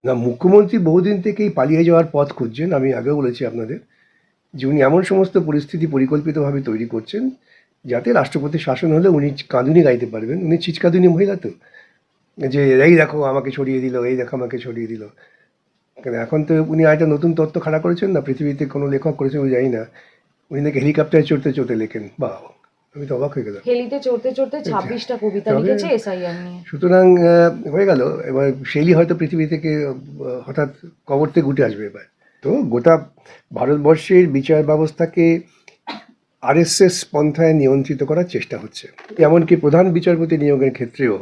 না, মুখ্যমন্ত্রী বহুদিন থেকেই পালিয়ে যাওয়ার পথ খুঁজছেন। আমি আগেও বলেছি আপনাদের যে উনি এমন সমস্ত পরিস্থিতি পরিকল্পিতভাবে তৈরি করছেন যাতে রাষ্ট্রপতির শাসন হলে উনি কাঁদুনি গাইতে পারবেন। উনি চিৎকাঁদুনি মহিলা তো, যে এই দেখো আমাকে সরিয়ে দিল, এই দেখো আমাকে সরিয়ে দিল। কেন এখন তো উনি একটা নতুন তত্ত্ব খাড়া করেছেন না, পৃথিবীতে কোনো লেখক করেছেন আমি জানি না, উনি নাকি হেলিকপ্টারে চড়তে চড়তে লেখেন। বাহ, আমি তো অবাক হয়ে গেলাম। হেলিতে চড়তে চড়তে 26টা কবিতা তবে লিখেছে এসআইআর নিয়ে। সুতরাং হয়ে গেল। এবার শেলি হয়তো পৃথিবী থেকে হঠাৎ কবর থেকে উঠে আসবে এবার। তো গোটা ভারতবর্ষের বিচার ব্যবস্থাকে আরএসএস পন্থায় নিয়ন্ত্রিত করার চেষ্টা হচ্ছে। এমনকি প্রধান বিচারপতি নিয়োগের ক্ষেত্রেও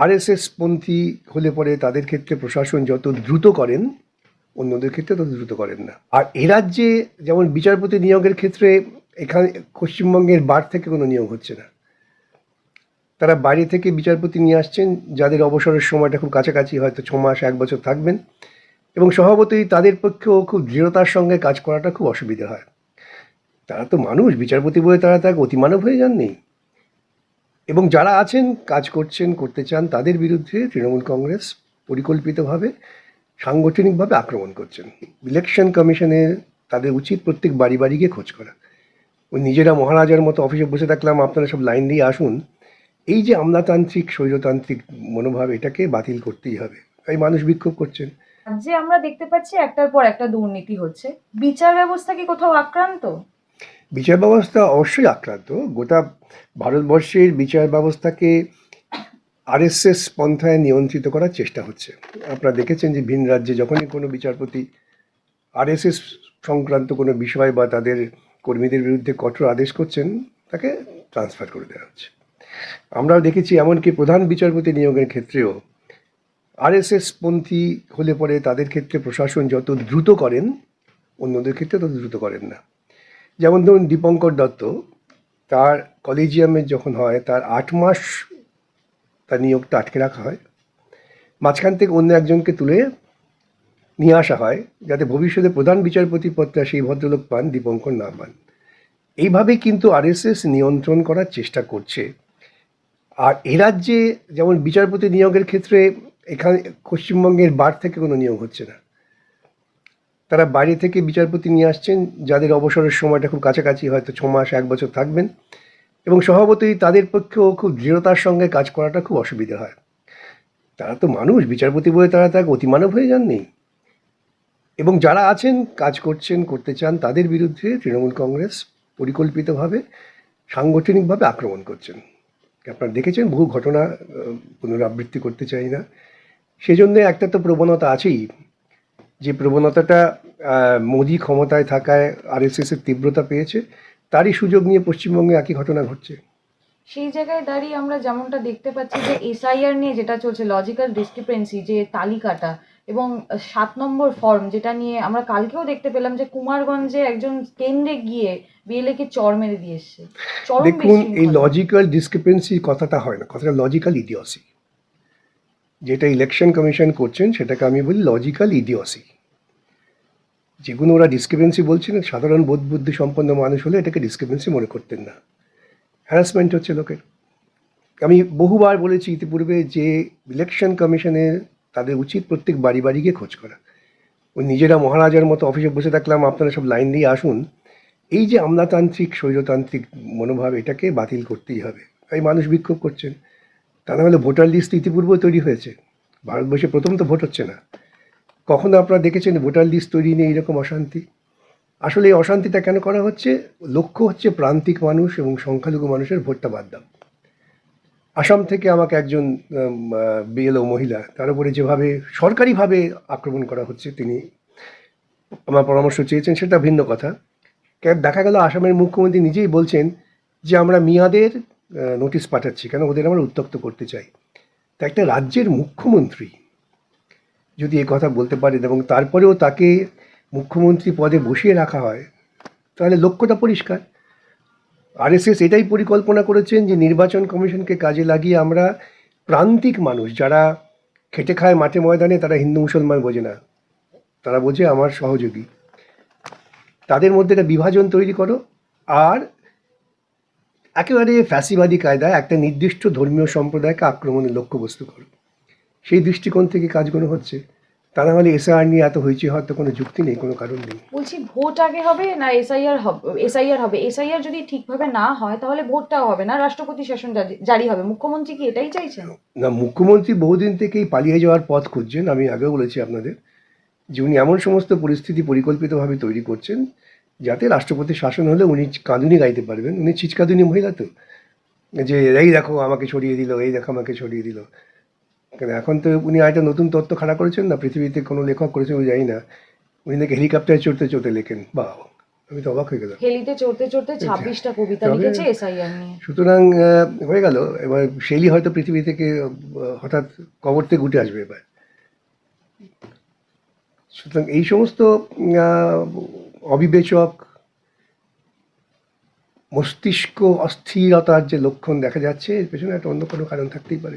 আরএসএস পন্থী হলে পরে তাদের ক্ষেত্রে প্রশাসন যত দ্রুত করেন, অন্যদের ক্ষেত্রে তত দ্রুত করেন না। আর এ রাজ্যে যেমন বিচারপতি নিয়োগের ক্ষেত্রে এখানে পশ্চিমবঙ্গের বার থেকে কোনো নিয়োগ হচ্ছে না। তারা বাইরে থেকে বিচারপতি নিয়ে আসছেন যাদের অবসরের সময়টা খুব কাছাকাছি, হয়তো 6 মাস 1 বছর থাকবেন, এবং স্বভাবতই তাদের পক্ষেও খুব দৃঢ়তার সঙ্গে কাজ করাটা খুব অসুবিধা হয়। তারা তো মানুষ, বিচারপতি বলে তারা তাকে অতিমানব হয়ে যাননি। এবং যারা আছেন, কাজ করছেন, করতে চান, তাদের বিরুদ্ধে তৃণমূল কংগ্রেস পরিকল্পিতভাবে সাংগঠনিকভাবে আক্রমণ করছেন। ইলেকশন কমিশনের তাদের উচিত প্রত্যেক বাড়ি বাড়ি গিয়ে খোঁজ করা। ওই নিজেরা মহারাজার মতো অফিসে বসে থাকলাম, আপনারা সব লাইন দিয়ে আসুন, এই যে আমলাতান্ত্রিক স্বৈরতান্ত্রিক মনোভাব, এটাকে বাতিল করতেই হবে। তাই মানুষ বিক্ষোভ করছেন। রাজ্যে আমরা দেখতে পাচ্ছি একটার পর একটা দুর্নীতি হচ্ছে। বিচার ব্যবস্থা কি কোথাও আক্রান্ত? বিচার ব্যবস্থা অবশ্যই আক্রান্ত। গোটা ভারতবর্ষের বিচার ব্যবস্থাকে আরএসএস পন্থায় নিয়ন্ত্রিত করার চেষ্টা হচ্ছে। আপনারা দেখেছেন যে ভিন রাজ্যে যখনই কোনো বিচারপতি আরএসএস সংক্রান্ত কোনো বিষয় বা তাদের কর্মীদের বিরুদ্ধে কঠোর আদেশ করছেন, তাকে ট্রান্সফার করে দেওয়া হচ্ছে। আমরাও দেখেছি এমনকি প্রধান বিচারপতি নিয়োগের ক্ষেত্রেও আরএসএস পন্থী হলে পরে তাদের ক্ষেত্রে প্রশাসন যত দ্রুত করেন, অন্যদের ক্ষেত্রে তত দ্রুত করেন না। যেমন ধরুন দীপঙ্কর দত্ত, তার কলেজিয়ামে যখন হয় তার 8 মাস তার নিয়োগটা আটকে রাখা হয়, মাঝখান থেকে অন্য একজনকে তুলে নিয়ে আসা হয় যাতে ভবিষ্যতে প্রধান বিচারপতি পদটা সেই ভদ্রলোক পান, দীপঙ্কর না পান। এইভাবেই কিন্তু আরএসএস নিয়ন্ত্রণ করার চেষ্টা করছে। আর এ রাজ্যে যেমন বিচারপতি নিয়োগের ক্ষেত্রে এখানে পশ্চিমবঙ্গের বার থেকে কোনো নিয়োগ হচ্ছে না। তারা বাইরে থেকে বিচারপতি নিয়ে আসছেন যাদের অবসরের সময়টা খুব কাছাকাছি, হয়তো 6 মাস 1 বছর থাকবেন, এবং স্বভাবতই তাদের পক্ষেও খুব দৃঢ়তার সঙ্গে কাজ করাটা খুব অসুবিধা হয়। তারা তো মানুষ, বিচারপতি বলে তারা তাকে অতিমানব হয়ে যাননি। এবং যারা আছেন, কাজ করছেন, করতে চান, তাদের বিরুদ্ধে তৃণমূল কংগ্রেস পরিকল্পিতভাবে সাংগঠনিকভাবে আক্রমণ করছেন। আপনারা দেখেছেন বহু ঘটনা, পুনরাবৃত্তি করতে চাই না। সেজন্যে একটা তো প্রবণতা আছেই, যে প্রবণতাটা মোদি ক্ষমতায় থাকায় আরএসএসের তীব্রতা পেয়েছে, তারই সুযোগ নিয়ে পশ্চিমবঙ্গে একই ঘটনা ঘটছে। সেই জায়গায় দাঁড়িয়ে আমরা যেমনটা দেখতে পাচ্ছি যে এসআইআর নিয়ে যেটা চলছে, লজিক্যাল ডিসক্রিপেন্সি, যে তালিকাটা, এবং 7 নম্বর ফর্ম, যেটা নিয়ে আমরা কালকেও দেখতে পেলাম যে কুমারগঞ্জে একজন কেন্দ্রে গিয়ে বিএলএ কে চড় মেরে দিয়ে এসছে। চরম দেখুন, এই বিশৃঙ্খলা। লজিক্যাল ডিসক্রিপেন্সি কথাটা হয় না, কথাটা লজিক্যাল ইডিওসি। যেটা ইলেকশন কমিশন করছেন সেটাকে আমি বলি লজিক্যাল ইডিওসি। যেগুলো ওরা ডিসক্রিপেন্সি বলছেন, সাধারণ বোধ বুদ্ধি সম্পন্ন মানুষ হলে এটাকে ডিসক্রিপেন্সি মনে করতেন না। হ্যারাসমেন্ট হচ্ছে লোকের। আমি বহুবার বলেছি ইতিপূর্বে যে ইলেকশন কমিশনের তাদের উচিত প্রত্যেক বাড়ি বাড়ি গিয়ে খোঁজ করা। ওই নিজেরা মহারাজার মতো অফিসে বসে থাকলাম, আপনারা সব লাইন দিয়ে আসুন, এই যে আমলাতান্ত্রিক স্বৈরতান্ত্রিক মনোভাব, এটাকে বাতিল করতেই হবে। তাই মানুষ বিক্ষোভ করছেন। তা না হলে ভোটার লিস্ট ইতিপূর্বেও তৈরি হয়েছে। ভারতবর্ষে প্রথম তো ভোট হচ্ছে না। কখনো আপনারা দেখেছেন ভোটার লিস্ট তৈরি নিয়ে এইরকম অশান্তি? আসলে এই অশান্তিটা কেন করা হচ্ছে? লক্ষ্য হচ্ছে প্রান্তিক মানুষ এবং সংখ্যালঘু মানুষের ভোটটা বাদ দাও। আসাম থেকে আমাকে একজন বিএলও মহিলা, তার উপরে যেভাবে সরকারিভাবে আক্রমণ করা হচ্ছে, তিনি আমার পরামর্শ চেয়েছেন, সেটা ভিন্ন কথা। দেখা গেল আসামের মুখ্যমন্ত্রী নিজেই বলছেন যে আমরা মিয়াদের নোটিশ পাঠাচ্ছি, কেন ওদের আমরা উত্ত্যক্ত করতে চাই। তা একটা রাজ্যের মুখ্যমন্ত্রী যদি এ কথা বলতে পারেন এবং তারপরেও তাকে মুখ্যমন্ত্রী পদে বসিয়ে রাখা হয়, তাহলে লক্ষ্যটা পরিষ্কার। আরএসএস এটাই পরিকল্পনা করেছেন যে নির্বাচন কমিশনকে কাজে লাগিয়ে আমরা প্রান্তিক মানুষ, যারা খেটে খায় মাঠে ময়দানে, তারা হিন্দু মুসলমান বোঝে না, তারা বোঝে আমার সহযোগী, তাদের মধ্যে একটা বিভাজন তৈরি করো, আর একেবারে ফ্যাসিবাদী কায়দায় একটা নির্দিষ্ট ধর্মীয় সম্প্রদায়কে আক্রমণের লক্ষ্যবস্তু করো। সেই দৃষ্টিকোণ থেকে কাজগুলো হচ্ছে। তা না হলে এসআর নিয়ে এত হইচই হওয়ার তো কোনো যুক্তি নেই, কোনো কারণ নেই। বলছি ভোট আগে হবে না এসআইআর যদি ঠিকভাবে না হয় তাহলে ভোটটাও হবে না, রাষ্ট্রপতি শাসন জারি হবে। মুখ্যমন্ত্রী কি এটাই চাইছেন? না, মুখ্যমন্ত্রী বহুদিন থেকেই পালিয়ে যাওয়ার পথ খুঁজছেন। আমি আগেও বলেছি আপনাদের যে উনি এমন সমস্ত পরিস্থিতি পরিকল্পিতভাবে তৈরি করছেন যাতে রাষ্ট্রপতি শাসন হলে উনি কাঁদুনি গাইতে পারবেন। উনি চিচকাঁদুনি মহিলা তো, যে এই দেখো আমাকে ছড়িয়ে দিল, এই দেখো আমাকে ছড়িয়ে দিল। কেন এখন তো উনি একটা নতুন তত্ত্ব খাড়া করেছেন না, পৃথিবীতে কোনো লেখক করেছেন আমি জানি না, উনি নাকি হেলিকপ্টারে চড়তে চড়তে লেখেন। বাহ, আমি তো অবাক হয়ে গেলাম। হেলিতে চড়তে চড়তে 26টা কবিতা তবে- লিখেছে এসআইআর নিয়ে। সুতরাং হয়ে গেল। এবার শেলি হয়তো পৃথিবী থেকে হঠাৎ কবর থেকে উঠে আসবে এবার। সুতরাং এই সমস্ত আহ, অবিবেচক মস্তিষ্ক অস্থিরতার যে লক্ষণ দেখা যাচ্ছে, এর পেছনে একটা অন্য কোনো কারণ থাকতেই পারে।